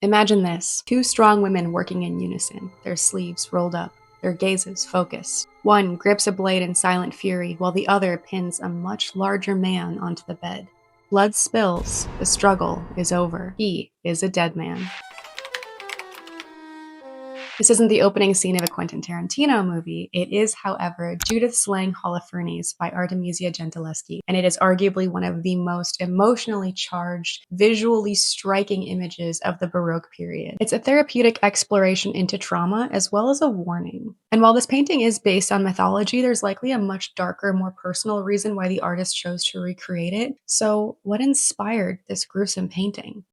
Imagine this: two strong women working in unison, their sleeves rolled up, their gazes focused. One grips a blade in silent fury, while the other pins a much larger man onto the bed. Blood spills. The struggle is over. He is a dead man. This isn't the opening scene of a Quentin Tarantino movie. It is, however, Judith Slaying Holofernes by Artemesia Gentileschi, and it is arguably one of the most emotionally charged, visually striking images of the Baroque period. It's a therapeutic exploration into trauma as well as a warning. And while this painting is based on mythology, there's likely a much darker, more personal reason why the artist chose to recreate it. So, what inspired this gruesome painting?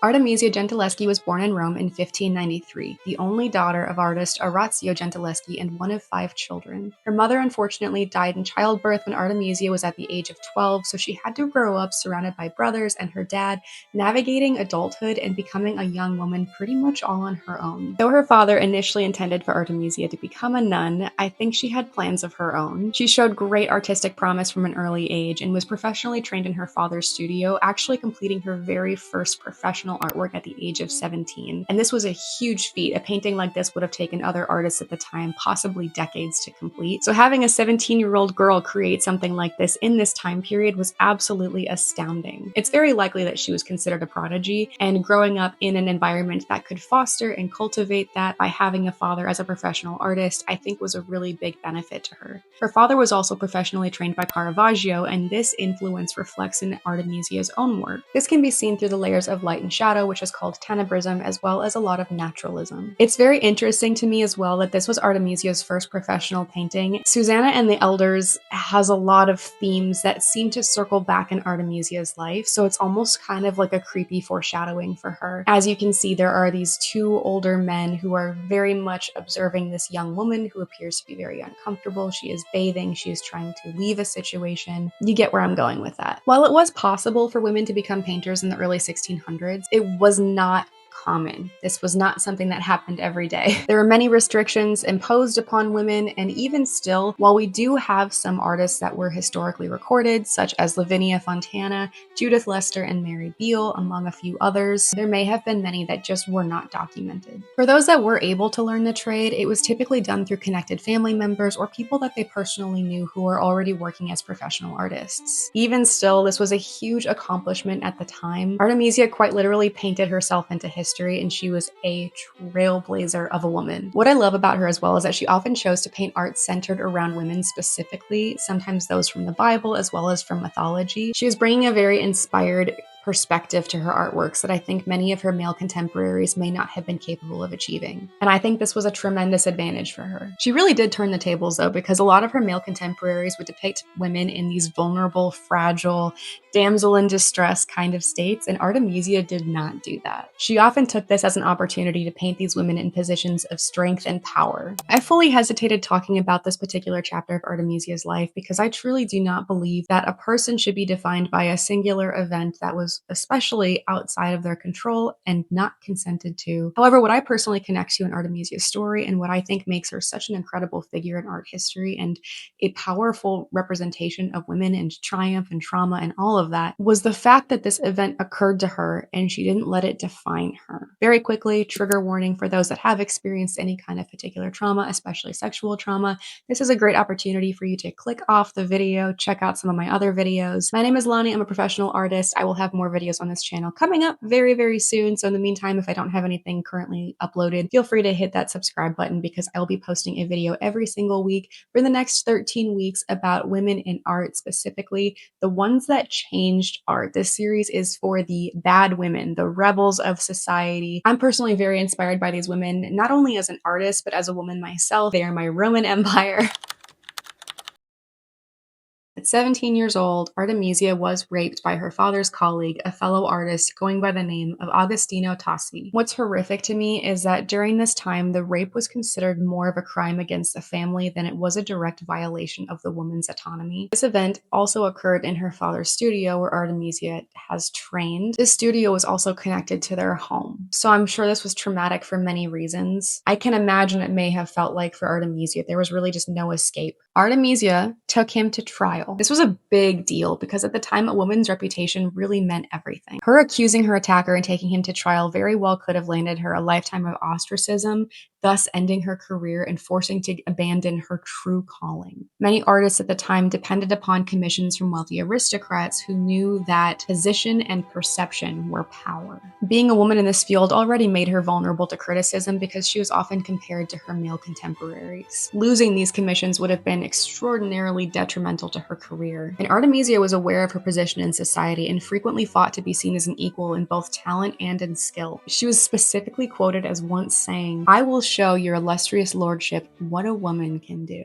Artemesia Gentileschi was born in Rome in 1593, the only daughter of artist Orazio Gentileschi and one of 5 children. Her mother unfortunately died in childbirth when Artemesia was at the age of 12, so she had to grow up surrounded by brothers and her dad, navigating adulthood and becoming a young woman pretty much all on her own. Though her father initially intended for Artemesia to become a nun, I think she had plans of her own. She showed great artistic promise from an early age and was professionally trained in her father's studio, actually completing her very first professional artwork at the age of 17. And this was a huge feat. A painting like this would have taken other artists at the time possibly decades to complete. So having a 17-year-old girl create something like this in this time period was absolutely astounding. It's very likely that she was considered a prodigy, and growing up in an environment that could foster and cultivate that by having a father as a professional artist, I think was a really big benefit to her. Her father was also professionally trained by Caravaggio, and this influence reflects in Artemesia's own work. This can be seen through the layers of light and shadow, which is called tenebrism, as well as a lot of naturalism. It's very interesting to me as well that this was Artemesia's first professional painting. Susanna and the Elders has a lot of themes that seem to circle back in Artemesia's life, so it's almost kind of like a creepy foreshadowing for her. As you can see, there are these 2 older men who are very much observing this young woman who appears to be very uncomfortable. She is bathing, she is trying to leave a situation. You get where I'm going with that. While it was possible for women to become painters in the early 1600s, it was not common. This was not something that happened every day. There were many restrictions imposed upon women, and even still, while we do have some artists that were historically recorded, such as Lavinia Fontana, Judith Lester, and Mary Beale, among a few others, there may have been many that just were not documented. For those that were able to learn the trade, it was typically done through connected family members or people that they personally knew who were already working as professional artists. Even still, this was a huge accomplishment at the time. Artemesia quite literally painted herself into history, and she was a trailblazer of a woman. What I love about her as well is that she often chose to paint art centered around women specifically, sometimes those from the Bible as well as from mythology. She was bringing a very inspired perspective to her artworks that I think many of her male contemporaries may not have been capable of achieving. And I think this was a tremendous advantage for her. She really did turn the tables though, because a lot of her male contemporaries would depict women in these vulnerable, fragile, damsel in distress kind of states, and Artemesia did not do that. She often took this as an opportunity to paint these women in positions of strength and power. I fully hesitated talking about this particular chapter of Artemesia's life because I truly do not believe that a person should be defined by a singular event that was especially outside of their control and not consented to. However, what I personally connect to in Artemesia's story, and what I think makes her such an incredible figure in art history and a powerful representation of women and triumph and trauma and all of that, was the fact that this event occurred to her and she didn't let it define her. Very quickly, trigger warning for those that have experienced any kind of particular trauma, especially sexual trauma. This is a great opportunity for you to click off the video, check out some of my other videos. My name is Lonnie. I'm a professional artist. I will have more videos on this channel coming up very, very soon. So in the meantime, if I don't have anything currently uploaded, feel free to hit that subscribe button because I will be posting a video every single week for the next 13 weeks about women in art, specifically the ones that changed art. This series is for the bad women, the rebels of society. I'm personally very inspired by these women, not only as an artist, but as a woman myself. They are my Roman Empire. At 17 years old, Artemisia was raped by her father's colleague, a fellow artist going by the name of Agostino Tassi. What's horrific to me is that during this time, the rape was considered more of a crime against the family than it was a direct violation of the woman's autonomy. This event also occurred in her father's studio where Artemisia has trained. This studio was also connected to their home, so I'm sure this was traumatic for many reasons. I can imagine it may have felt like for Artemisia, there was really just no escape. Artemisia took him to trial. This was a big deal because at the time, a woman's reputation really meant everything. Her accusing her attacker and taking him to trial very well could have landed her a lifetime of ostracism, thus ending her career and forcing to abandon her true calling. Many artists at the time depended upon commissions from wealthy aristocrats who knew that position and perception were power. Being a woman in this field already made her vulnerable to criticism because she was often compared to her male contemporaries. Losing these commissions would have been extraordinarily detrimental to her career, and Artemesia was aware of her position in society and frequently fought to be seen as an equal in both talent and in skill. She was specifically quoted as once saying, "I will show your illustrious lordship what a woman can do."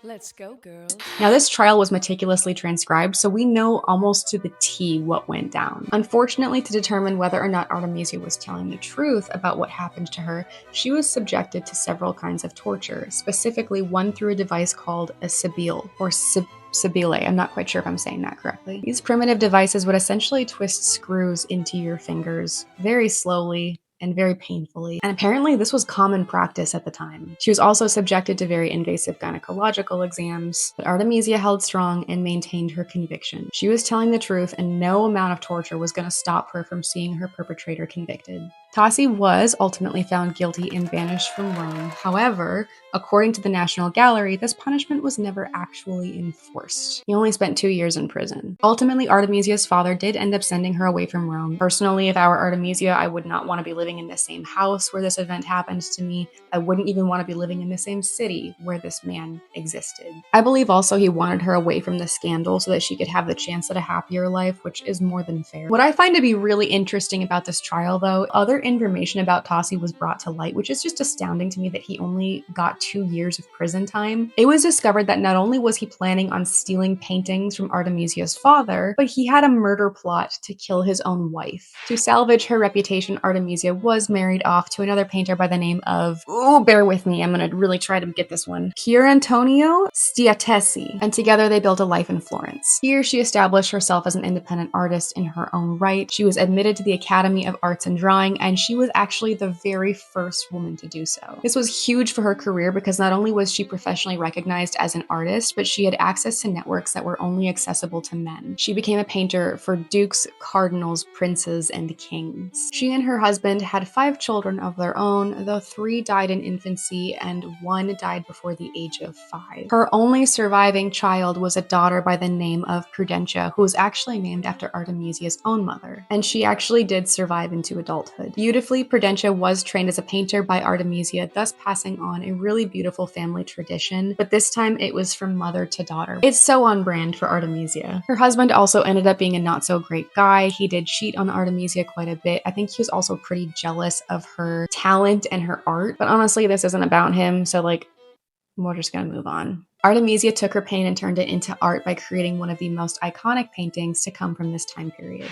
Let's go, girls. Now, this trial was meticulously transcribed, so we know almost to the T what went down. Unfortunately, to determine whether or not Artemesia was telling the truth about what happened to her, she was subjected to several kinds of torture, specifically one through a device called a Sibylle, or Sibylle. I'm not quite sure if I'm saying that correctly. These primitive devices would essentially twist screws into your fingers very slowly and very painfully, and apparently this was common practice at the time. She was also subjected to very invasive gynecological exams, but Artemesia held strong and maintained her conviction. She was telling the truth, and no amount of torture was going to stop her from seeing her perpetrator convicted. Tassi was ultimately found guilty and banished from Rome. However, according to the National Gallery, this punishment was never actually enforced. He only spent 2 years in prison. Ultimately, Artemesia's father did end up sending her away from Rome. Personally, if I were Artemesia, I would not want to be living in the same house where this event happened to me. I wouldn't even want to be living in the same city where this man existed. I believe also he wanted her away from the scandal so that she could have the chance at a happier life, which is more than fair. What I find to be really interesting about this trial, though, other information about Tassi was brought to light, which is just astounding to me that he only got 2 years of prison time. It was discovered that not only was he planning on stealing paintings from Artemesia's father, but he had a murder plot to kill his own wife. To salvage her reputation, Artemesia was married off to another painter by the name of, bear with me, I'm gonna really try to get this one, Pier Antonio Stiatesi, and together they built a life in Florence. Here she established herself as an independent artist in her own right. She was admitted to the Academy of Arts and Drawing, and she was actually the very first woman to do so. This was huge for her career because not only was she professionally recognized as an artist, but she had access to networks that were only accessible to men. She became a painter for dukes, cardinals, princes, and kings. She and her husband had 5 children of their own, though 3 died in infancy and 1 died before the age of 5. Her only surviving child was a daughter by the name of Prudentia, who was actually named after Artemesia's own mother, and she actually did survive into adulthood. Beautifully, Prudentia was trained as a painter by Artemisia, thus passing on a really beautiful family tradition, but this time it was from mother to daughter. It's so on brand for Artemisia. Her husband also ended up being a not-so-great guy. He did cheat on Artemisia quite a bit. I think he was also pretty jealous of her talent and her art, but honestly, this isn't about him, so we're just gonna move on. Artemisia took her pain and turned it into art by creating one of the most iconic paintings to come from this time period.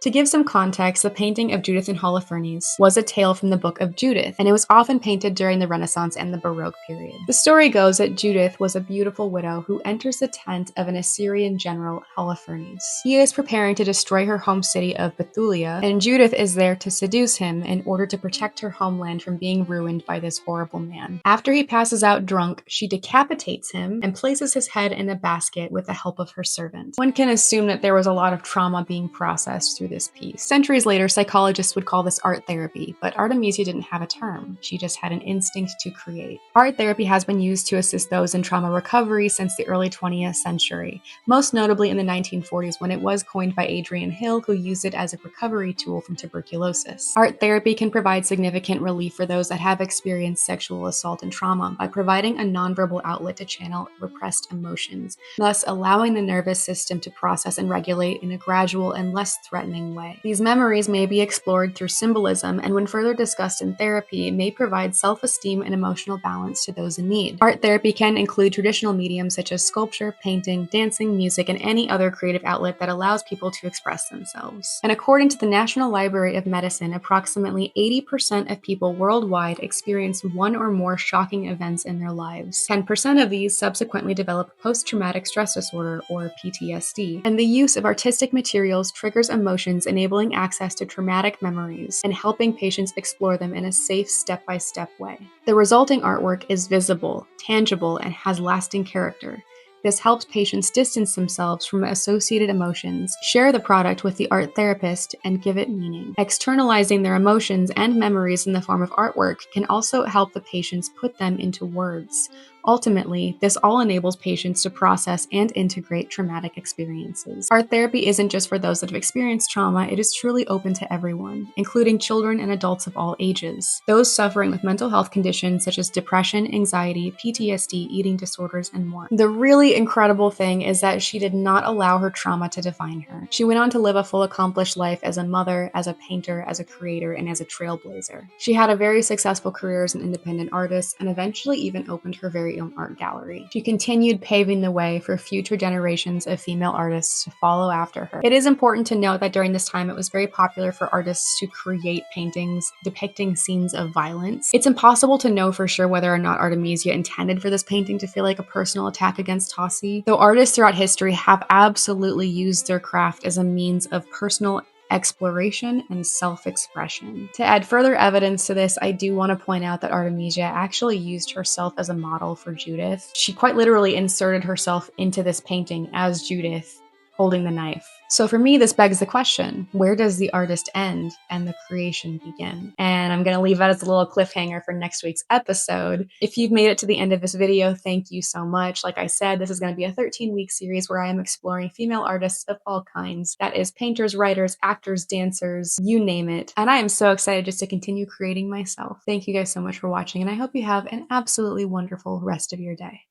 To give some context, the painting of Judith and Holofernes was a tale from the book of Judith, and it was often painted during the Renaissance and the Baroque period. The story goes that Judith was a beautiful widow who enters the tent of an Assyrian general, Holofernes. He is preparing to destroy her home city of Bethulia, and Judith is there to seduce him in order to protect her homeland from being ruined by this horrible man. After he passes out drunk, she decapitates him and places his head in a basket with the help of her servant. One can assume that there was a lot of trauma being processed through this piece. Centuries later, psychologists would call this art therapy, but Artemisia didn't have a term. She just had an instinct to create. Art therapy has been used to assist those in trauma recovery since the early 20th century, most notably in the 1940s when it was coined by Adrian Hill, who used it as a recovery tool from tuberculosis. Art therapy can provide significant relief for those that have experienced sexual assault and trauma by providing a nonverbal outlet to channel repressed emotions, thus allowing the nervous system to process and regulate in a gradual and less threatening way. These memories may be explored through symbolism, and when further discussed in therapy, may provide self-esteem and emotional balance to those in need. Art therapy can include traditional mediums such as sculpture, painting, dancing, music, and any other creative outlet that allows people to express themselves. And according to the National Library of Medicine, approximately 80% of people worldwide experience one or more shocking events in their lives. 10% of these subsequently develop post-traumatic stress disorder, or PTSD, and the use of artistic materials triggers emotions emotions, enabling access to traumatic memories and helping patients explore them in a safe, step-by-step way. The resulting artwork is visible, tangible, and has lasting character. This helps patients distance themselves from associated emotions, share the product with the art therapist, and give it meaning. Externalizing their emotions and memories in the form of artwork can also help the patients put them into words. Ultimately, this all enables patients to process and integrate traumatic experiences. Art therapy isn't just for those that have experienced trauma, it is truly open to everyone, including children and adults of all ages. Those suffering with mental health conditions such as depression, anxiety, PTSD, eating disorders, and more. The really incredible thing is that she did not allow her trauma to define her. She went on to live a full accomplished life as a mother, as a painter, as a creator, and as a trailblazer. She had a very successful career as an independent artist and eventually even opened her very own art gallery. She continued paving the way for future generations of female artists to follow after her. It is important to note that during this time it was very popular for artists to create paintings depicting scenes of violence. It's impossible to know for sure whether or not Artemesia intended for this painting to feel like a personal attack against Tossi, though artists throughout history have absolutely used their craft as a means of personal exploration and self-expression. To add further evidence to this, I do want to point out that Artemesia actually used herself as a model for Judith. She quite literally inserted herself into this painting as Judith, holding the knife. So for me, this begs the question, where does the artist end and the creation begin? And I'm going to leave that as a little cliffhanger for next week's episode. If you've made it to the end of this video, thank you so much. Like I said, this is going to be a 13-week series where I am exploring female artists of all kinds. That is painters, writers, actors, dancers, you name it. And I am so excited just to continue creating myself. Thank you guys so much for watching, and I hope you have an absolutely wonderful rest of your day.